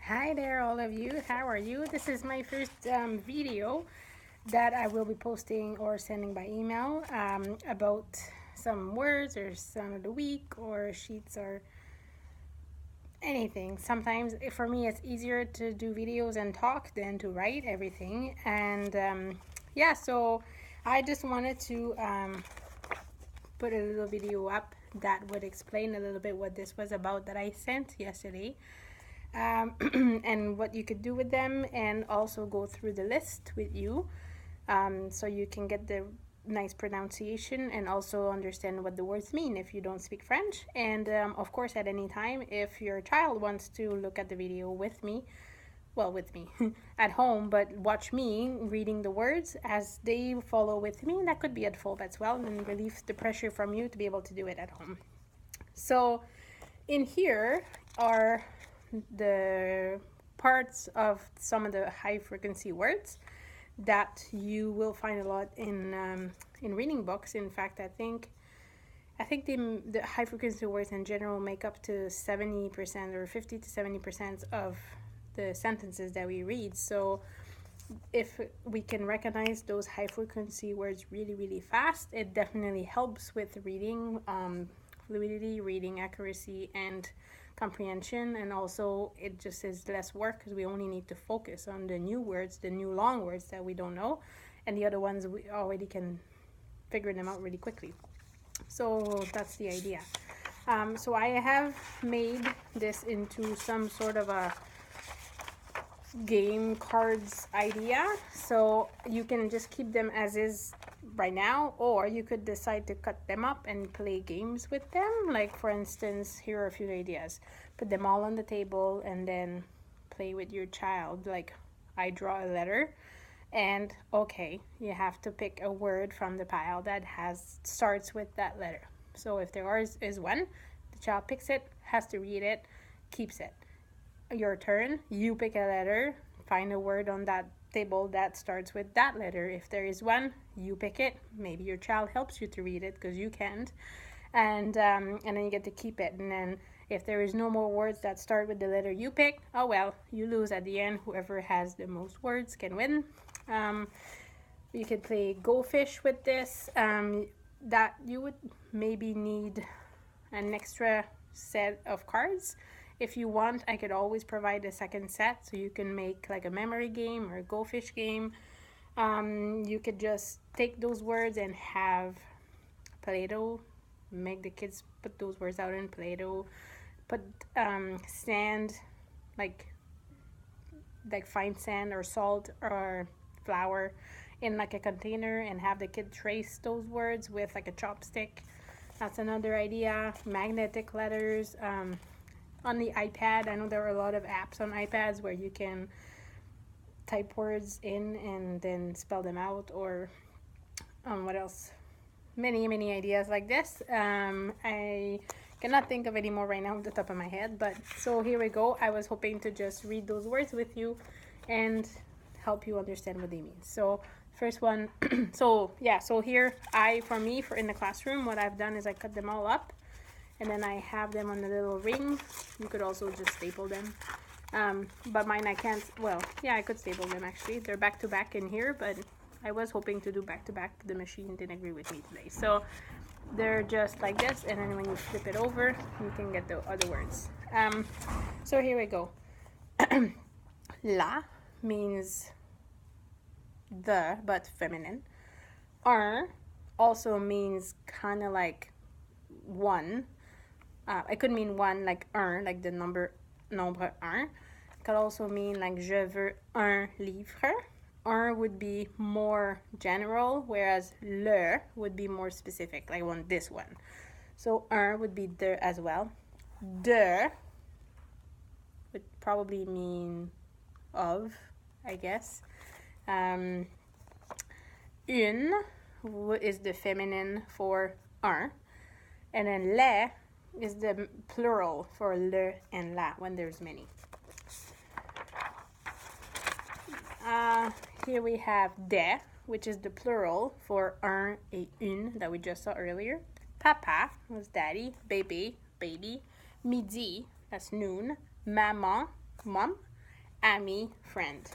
Hi there, all of you. How are you? This is my first video that I will be posting or sending by email about some words or some of the week or sheets or anything. Sometimes for me it's easier to do videos and talk than to write everything. And yeah, so I just wanted to put a little video up that would explain a little bit what this was about that I sent yesterday. And what you could do with them, and also go through the list with you, so you can get the nice pronunciation and also understand what the words mean if you don't speak French. And of course, at any time, if your child wants to look at the video with me, well, with me at home, but watch me reading the words as they follow with me, that could be at home as well, and relieve the pressure from you to be able to do it at home. So in here are the parts of some of the high frequency words that you will find a lot in reading books. In fact, I think the high frequency words in general make up to 70% or 50 to 70% of the sentences that we read. So if we can recognize those high frequency words really, really fast, it definitely helps with reading fluidity, reading accuracy, and comprehension. And also it just is less work because we only need to focus on the new words, the new long words that we don't know, and the other ones we already can figure them out really quickly. So that's the idea. So I have made this into some sort of a game cards idea, so you can just keep them as is right now, or you could decide to cut them up and play games with them. Like, for instance, here are a few ideas: put them all on the table and then play with your child. Like, I draw a letter, and okay, you have to pick a word from the pile that starts with that letter. So if there is one, the child picks it, has to read it, keeps it. Your turn, you pick a letter, find a word on that table that starts with that letter. If there is one, you pick it. Maybe your child helps you to read it because you can't, and then you get to keep it. And then if there is no more words that start with the letter you pick, oh well, you lose at the end. Whoever has the most words can win. You could play Go Fish with this. That you would maybe need an extra set of cards. If you want, I could always provide a second set, so you can make like a memory game or a Go Fish game. You could just take those words and have Play-Doh, make the kids put those words out in Play-Doh, put sand, like fine sand or salt or flour in like a container, and have the kid trace those words with like a chopstick. That's another idea. Magnetic letters. On the iPad, I know there are a lot of apps on iPads where you can type words in and then spell them out, or what else? Many ideas like this. I cannot think of any more right now off the top of my head, but so here we go. I was hoping to just read those words with you and help you understand what they mean. So first one, so here for in the classroom, what I've done is I cut them all up, and then I have them on a little ring. You could also just staple them, but mine I can't. Well, yeah, I could staple them actually. They're back to back in here, but I was hoping to do back to back. The machine didn't agree with me today, so they're just like this, and then when you flip it over, you can get the other words. So here we go. La means the, but feminine. Un also means kind of like one. It could mean one, like un, like the nombre un. It could also mean like je veux un livre. Un would be more general, whereas le would be more specific, like this one. So un would be de as well. De would probably mean of, I guess. Une is the feminine for un. And then les is the plural for le and la when there's many. Here we have des, which is the plural for un et une that we just saw earlier. Papa was daddy, bébé, baby. Midi, that's noon. Maman, mom. ami, friend.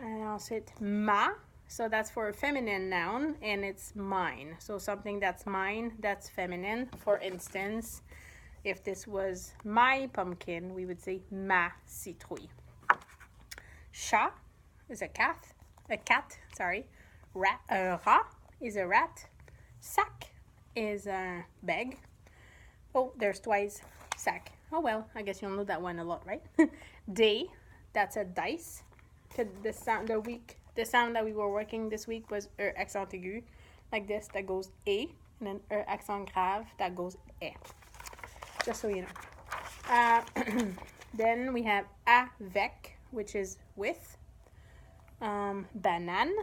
And also it ma. So that's for a feminine noun, and it's mine. So something that's mine, that's feminine. For instance, if this was my pumpkin, we would say ma citrouille. Chat is a cat. Rat is a rat. Sac is a bag. Oh, there's twice sac. Oh well, I guess you'll know that one a lot, right? Day, that's a dice. The sound that we were working this week was accent aigu, like this, that goes a, and then accent grave, that goes e. Just so you know. Then we have avec, which is with. Banane,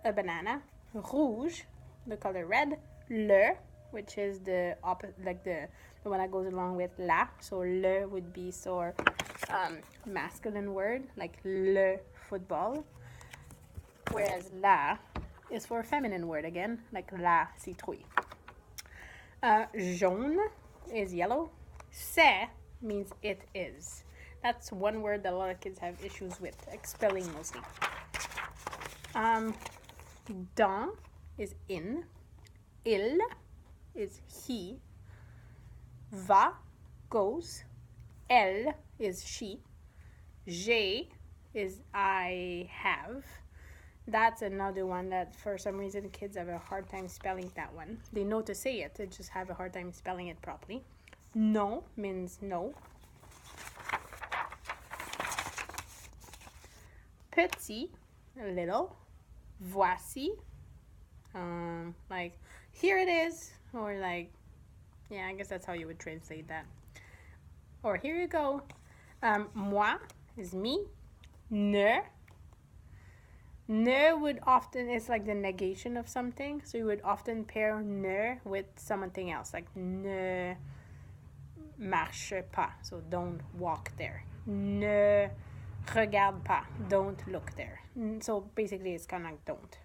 a banana. Rouge, the color red. Le, which is the opposite, like the one that goes along with la. So le would be masculine word, like le football. Whereas la is for a feminine word again, like la citrouille. Jaune is yellow. C'est means it is. That's one word that a lot of kids have issues with, like spelling mostly. Dans is in. Il is he. Va, goes. Elle is she. J'ai is I have. That's another one that for some reason kids have a hard time spelling that one. They know to say it, they just have a hard time spelling it properly. Non means no. Petit, little. Voici, like here it is, or like, yeah, I guess that's how you would translate that. Or here you go. Moi is me. Ne would often, it's like the negation of something, so you would often pair ne with something else, like ne marche pas, so don't walk there. Ne regarde pas, don't look there. So basically it's kind of like don't.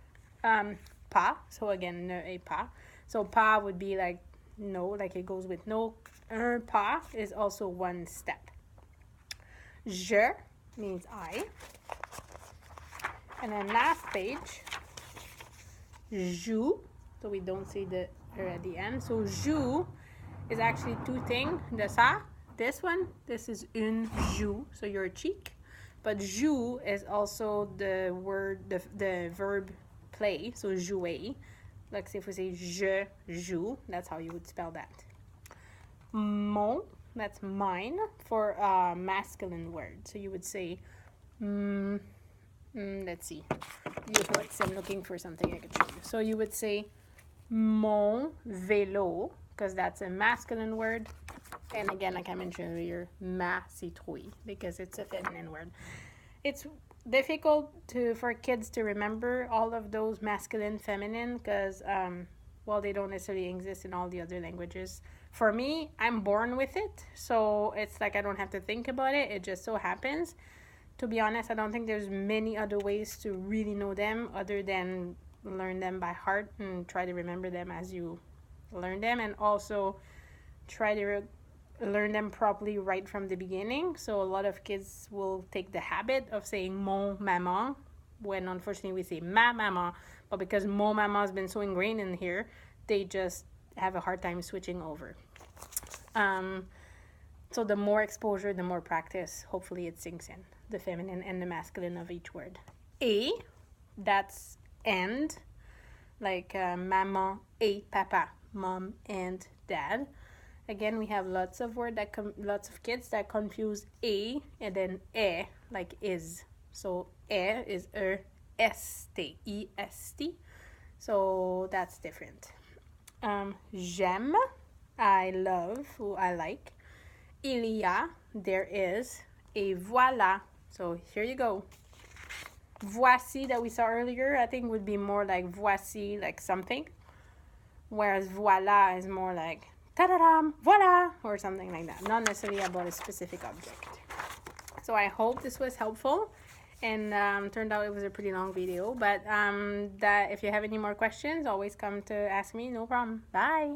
Pas, so again, ne et pas. So pas would be like no, like it goes with no. Un pas is also one step. Je means I. And then last page, joue, so we don't say the at the end. So joue is actually two things. This one, this is une joue, so your cheek. But joue is also the word, the verb play, so jouer. Like say if we say je joue, that's how you would spell that. Mon, that's mine, for a masculine word. So you would say, let's see. I'm looking for something I could show you. So you would say mon vélo, because that's a masculine word. And again, like I mentioned earlier, ma citrouille, because it's a feminine word. It's difficult for kids to remember all of those masculine, feminine, because, well, they don't necessarily exist in all the other languages. For me, I'm born with it, so it's like I don't have to think about it. It just so happens. To be honest, I don't think there's many other ways to really know them other than learn them by heart and try to remember them as you learn them, and also try to learn them properly right from the beginning. So a lot of kids will take the habit of saying mon maman when unfortunately we say ma maman, but because mon maman has been so ingrained in here, they just have a hard time switching over. So the more exposure, the more practice, hopefully it sinks in, the feminine and the masculine of each word. Et, that's and, like maman et papa, mom and dad. Again, we have lots of lots of kids that confuse a and then e, like is. So e is est, est. So that's different. J'aime, I love, or I like. Il y a, there is. Et voilà. So here you go. Voici that we saw earlier, I think would be more like voici, like something. Whereas voilà is more like ta-da-dam, voila, or something like that. Not necessarily about a specific object. So I hope this was helpful. And turned out it was a pretty long video. But that if you have any more questions, always come to ask me. No problem. Bye.